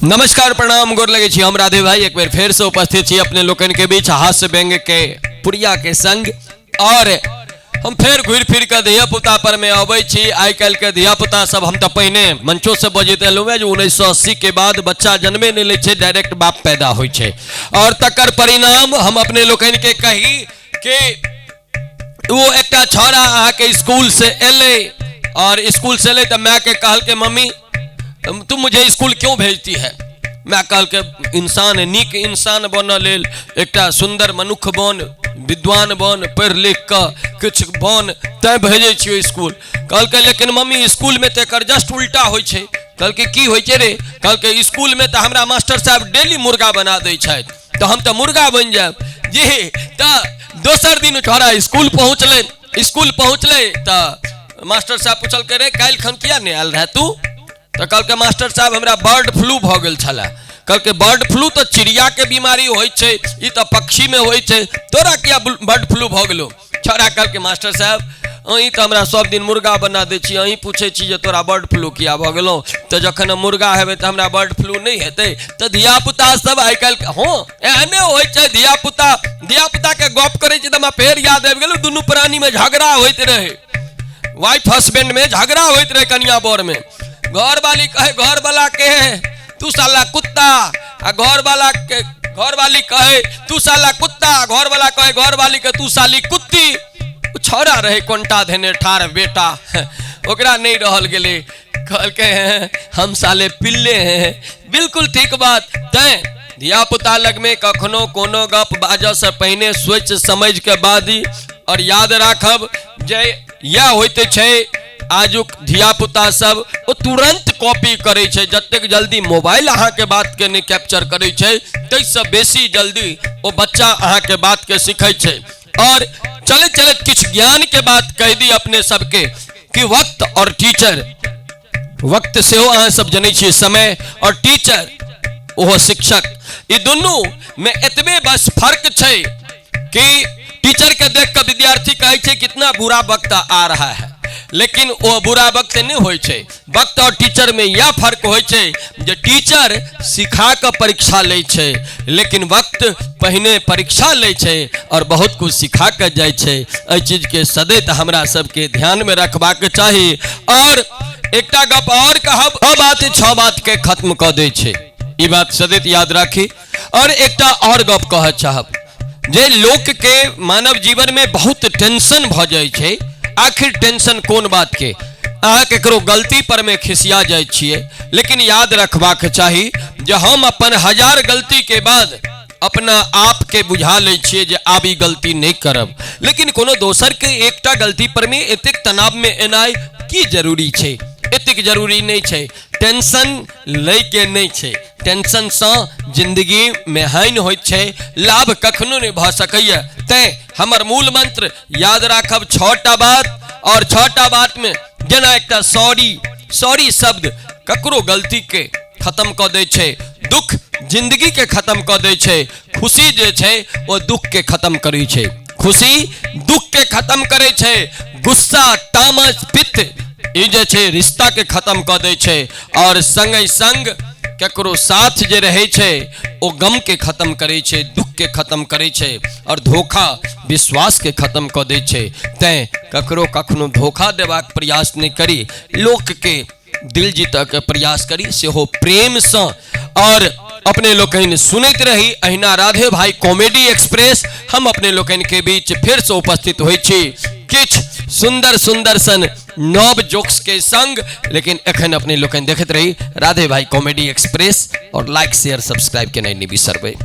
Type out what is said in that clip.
नमस्कार प्रणाम गोर लगे छी हम राधे भाई एक बार फिर से उपस्थित छी अपने लोकन के बीच हास्य व्यंग के पुरिया के संग। और हम फिर घुर फिर के धिया पुता पर में अबै छी। आई कल के धिया पुता सब हम तो पहले मंचों से बजते एलुँ जो 1980 के बाद बच्चा जन्मे नहीं ले छे, डायरेक्ट बाप पैदा होय छे। और तकर परिणाम हम अपने लोकन के कही कि वो एक छौड़ा आके स्कूल से एले और स्कूल से एले तो मैं के कहल के मम्मी तुम मुझे स्कूल क्यों भेजती है। मैं कहल के इंसान नीक इंसान बन लेल एक सुंदर मनुख बन विद्वान बन पढ़ लिख कर कुछ बन तै भेजे छियो स्कूल। कहल के लेकिन मम्मी स्कूल में तो जस्ट उल्टा होय छे। कहल के की होय छे रे। कहल के स्कूल में तो हमरा मास्टर साहब डेली मुर्गा बना दै छथि तो हम तो मुर्गा बन जाब जी। तो दोसर दिन छोड़ा स्कूल पहुँचले तो मास्टर साहब पूछल के रे काल्हि खन किया नहीं आयल रहे तू। तो कल के मास्टर साहब हमरा बर्ड फ्लू भ गेल छला। कल के बर्ड फ्लू तो चिड़िया के बीमारी होय छे, ई तो पक्षी में होय छे, तोरा क्या बर्ड फ्लू भ गेलो। छोड़ा कल के मास्टर साहब अही तो हमरा सब दिन मुर्गा बना दे छी, अही पूछे छी जे तोरा बर्ड फ्लू किया भ गेलो। तो जखन मुर्गा हेबे तो हमरा बर्ड फ्लू नहीं हेते। तो धिया पुता सब आई कल हां एहने होय छे। धिया पुता के गप करे छी त हमरा फेर याद आबि गेलो दुनू प्राणी में झगड़ा होइत रहे, वाइफ हस्बैंड में झगड़ा होइत रहे कन्या बर में। घर वाली कहे घर वाला के तू साला कुत्ता, घर वाली कहे तू साला कुत्ता, घर वाला कहे घर वाली के तू साली कुत्ती। छोड़ा रहे कोंटा धेने ठार बेटा ओकरा नहीं रहल गेले। कहल के हम साले पिल्ले हैं। बिल्कुल ठीक बात। तै धिया पुता लग में कखनो कोनो गप बाजऽ से पहले सोच समझ के बादी और याद राखब जे यह होते छे आजुक धिया पुता सब वो तुरंत कॉपी करे छे। जतेक जल्दी मोबाइल अहाँ के बात के नहीं कैप्चर करे छे तै से बेसी जल्दी वो बच्चा अहाँ के बात के सीखे छे। और चले चले किछ ज्ञान के बात कह दी अपने सबके कि वक्त और टीचर, वक्त से हो अहाँ सब जने छे समय और टीचर वो शिक्षक, ये दोनों में एतबे बस फर्क छे कि टीचर के देख कर विद्यार्थी कहे छे कितना बुरा वक्त आ रहा है, लेकिन वो बुरा वक्त नहीं होय छे। वक्त और टीचर में यह फर्क होय छे जे टीचर सिखा कर परीक्षा ले छे, लेकिन वक्त पहले परीक्षा ले छे और बहुत कुछ सिखा कर जाय छे। एहि चीज के सदैव हमरा सबके ध्यान में रखबाक चाही। और एकटा गप और कहब, छह बात के खत्म कर दे छे, ई बात सदैव याद राखी। और एकटा और गप कह चाहब जे लोक के मानव जीवन में बहुत टेंशन भ जाय छे। आखिर टेंशन कोन बात के। अहाँ केकरो गलती पर में खिसिया जाय छिए, लेकिन याद रखबाक चाही जे हम अपन 1000 गलती के बाद अपना आप के बुझा ले छिए जे आब ई गलती नहीं करब। लेकिन कोनो दोसर के एकटा गलती पर में एतेक तनाव में एनाय की जरूरी छे, एतेक जरूरी नहीं छे। टेंशन ले के नहीं छे, टेंशन से जिंदगी में हानि होइत छे, लाभ कखनो नहीं भ सकैया। तै हमर मूल मंत्र याद राखब 6टा बात। और 6टा बात में जेना एकटा सॉरी शब्द ककरो गलती के खत्म कर दे छे, दुख जिंदगी के खत्म कर दे छे, खुशी जे छे वो दुख के खत्म करे छे, खुशी दुख के खत्म करे छे, गुस्सा तामस पित्त ई जे छे रिश्ता के खत्म कर दे छे। और संगे संग केकरो साथ जे रहे छे वो गम के खत्म करे छे, दुख के खत्म करे छे, और धोखा विश्वास के खत्म कर दे छे। तै ककरो कखनो धोखा देबाक प्रयास नहीं करी, लोक के दिल जीतऽ के प्रयास करी, सेहो प्रेम से। और अपने लोकन सुनैत रही अहिना राधे भाई कॉमेडी एक्सप्रेस। हम अपने लोकन के बीच फिर से उपस्थित होय छी किछ सुंदर सुंदर सन नव जोक्स के संग। लेकिन एखन अपने लोकन देखत रही राधे भाई कॉमेडी एक्सप्रेस और लाइक शेयर सब्सक्राइब के नहीं बिसरबे।